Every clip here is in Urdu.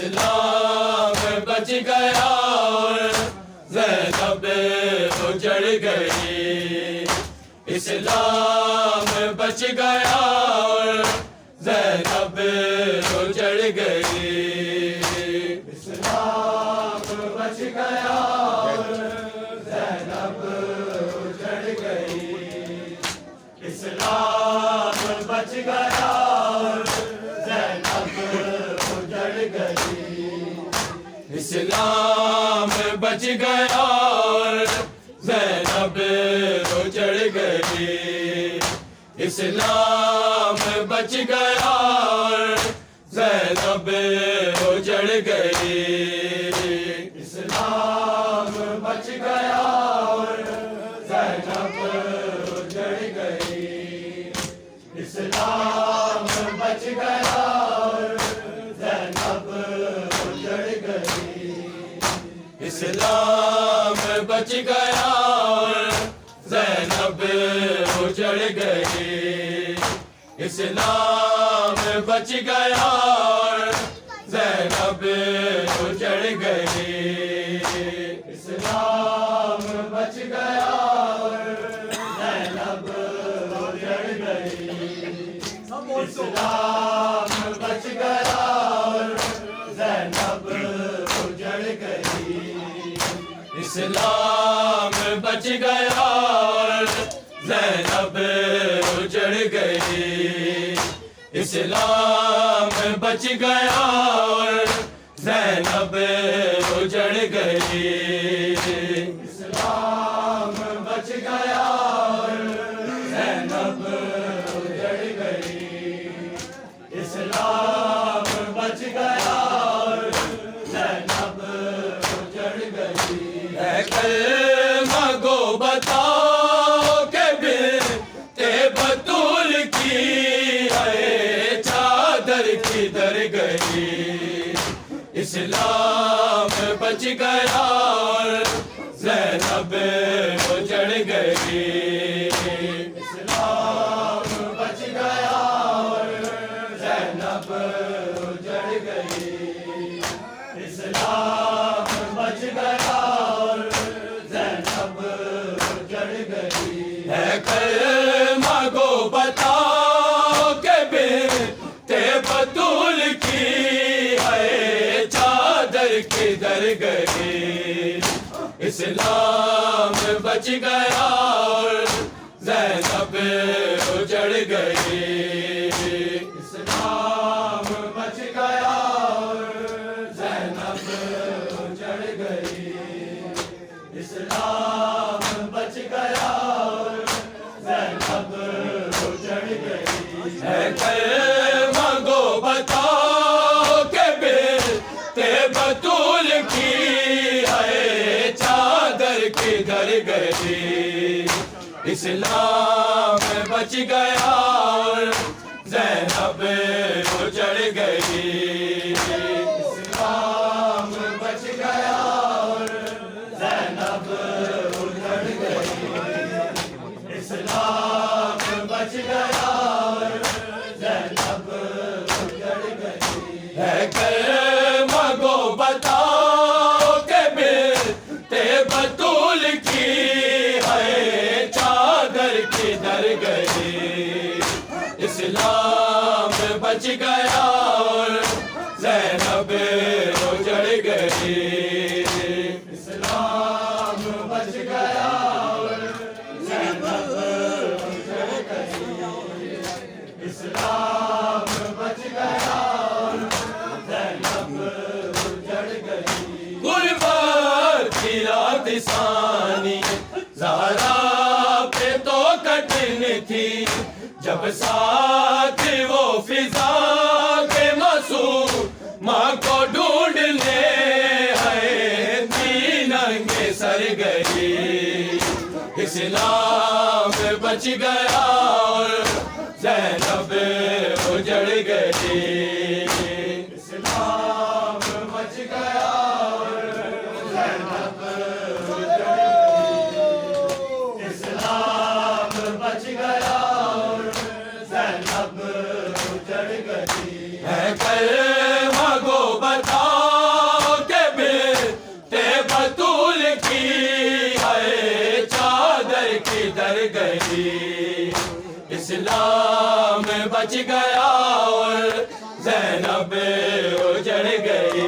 اسلام بچ گیا اور زینب اجڑ گئی، اسلام بچ گیا اور زینب اجڑ گئی، اسلام بچ گیا اور زینب اجڑ گئی، اسلام بچ گیا اور زینب اجڑ گئی، اسلام بچ گیا اور زینب اجڑ گئی، اسلام بچ گیا اور زینب اجڑ گئی، اسلام بچ گیا اور زینب اجڑ گئی، اسلام بچ گیا اور زینب اجڑ گئی، اسلام بچ گیا اور زینب اجڑ گئی، اسلام بچ گیا اور زینب اجڑ گئی، اسلام بچ گیا اور زینب اجڑ گئی، اسلام بچ گیا اور زینب اجڑ گئی، اسلام بچ گیا اور زینب اجڑ گئی، اسلام بچ گیا اور زینب اجڑ گئی، اسلام بچ گیا اور زینب اجڑ گئی، اسلام بچ گیا اور زینب اجڑ گئی، اے کلمہ گو بتاؤ کہ بنت بطول کی ہے چادر کدھر گئی، اسلام بچ گیا اور زینب اجڑ گئی، اسلام بچ گیا اور زینب اجڑ گئی، اسلام بچ گیا اور زینب اجڑ گئی، اے کلمہ گو بتاؤ کہ بنت بطول کی ہے چادر کدھر گئی، اسلام بچ گیا اور زینب اجڑ گئی، اسلام بچ گیا اور زینب اجڑ گئی، اسلام بچ گیا اور زینب اجڑ گئی، اے کلمہ گو بتاؤ کہ بنت بطول کی ہے چادر کدھر گئی، اسلام بچ گیا اور زینب اجڑ گئی، اسلام بچ گیا اور زینب اجڑ گئی، اسلام بچ گیا اور زینب اجڑ گئی، اے کلمہ گو بتاؤ کہ بنت بطول کی ہے چادر کدھر گئی، اسلام بچ گیا اور زینب اجڑ گئی، اسلام بچ گیا اور زینب اجڑ گئی، اسلام بچ گیا اور زینب اجڑ گئی، غربت کی رات ثانی زہرا پہ تو کٹن تھی، جب ساتھ وہ فضا کے معصوم ماں کو ڈھونڈنے ہے ننگے سر گئی، اسلام بچ گیا اور زینب اجڑ گئی، اسلام بچ گیا اور زینب اجڑ گئی، اسلام بچ گیا اور زینب اجڑ گئی، ہے کلمہ گو بتاؤ اسلام بچ گیا اور زینب اجڑ گئی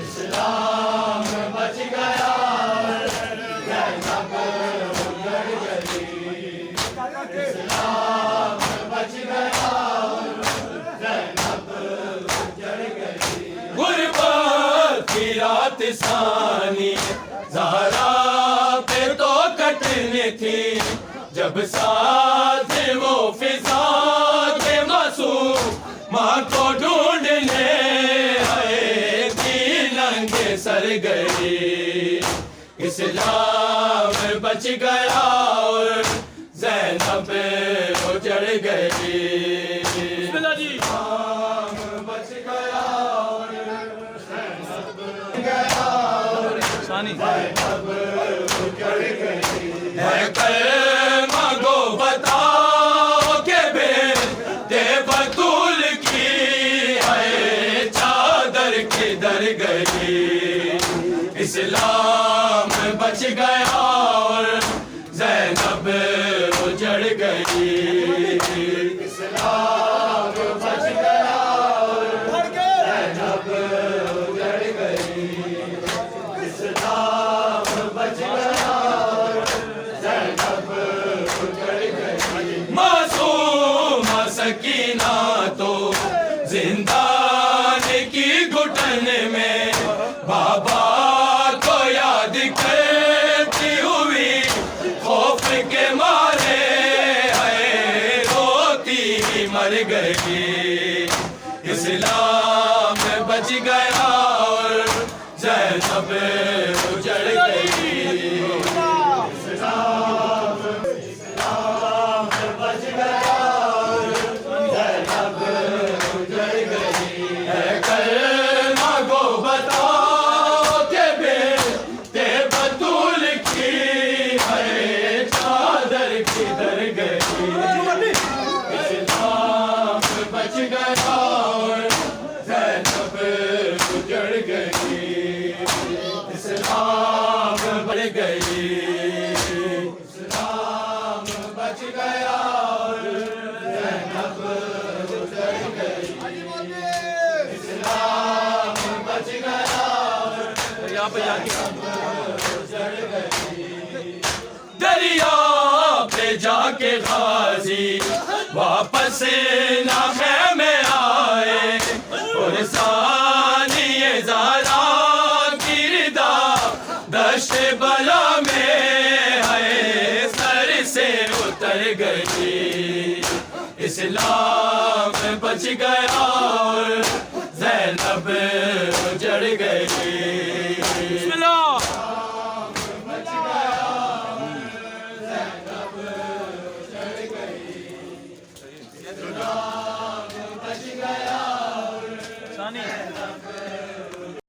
اسلام بچ گیا اور زینب اجڑ گئی اسلام بچ گیا اور زینب اجڑ گئی غربت کی رات ثانی زہرا پہ تو کٹنی تھی جب ساتھ وہ فضا کے معصوم ماں کو ڈھونڈنے آئے تھی ننگے سر گئی اسلام بچ گیا اور زینب اجڑ گئی اسلام بچ گیا اور زینب گیا اور زینب اجڑ گئی کلمہ گو بتاؤ کہ بیٹے بطول کی ہے چادر کدھر گئی اسلام بچ گیا اور زینب اجڑ گئی اسلام بچ گیا اور زینب اجڑ گئی اسلام بچ گیا معصومہ سکینہ تو زندان کی گھٹن میں بابا کو یاد کرتی ہوئی خوف کے مارے ہے روتی مر گئی اسلام بچ گیا اور زینب اجڑ گئی دریا پہ جا کے غازی واپس نہ خیمے آئے اور ثانی زہرا کی ردا دشت بلا میں ہے سر سے اتر گئی اسلام بچ گیا اور زینب اجڑ گئی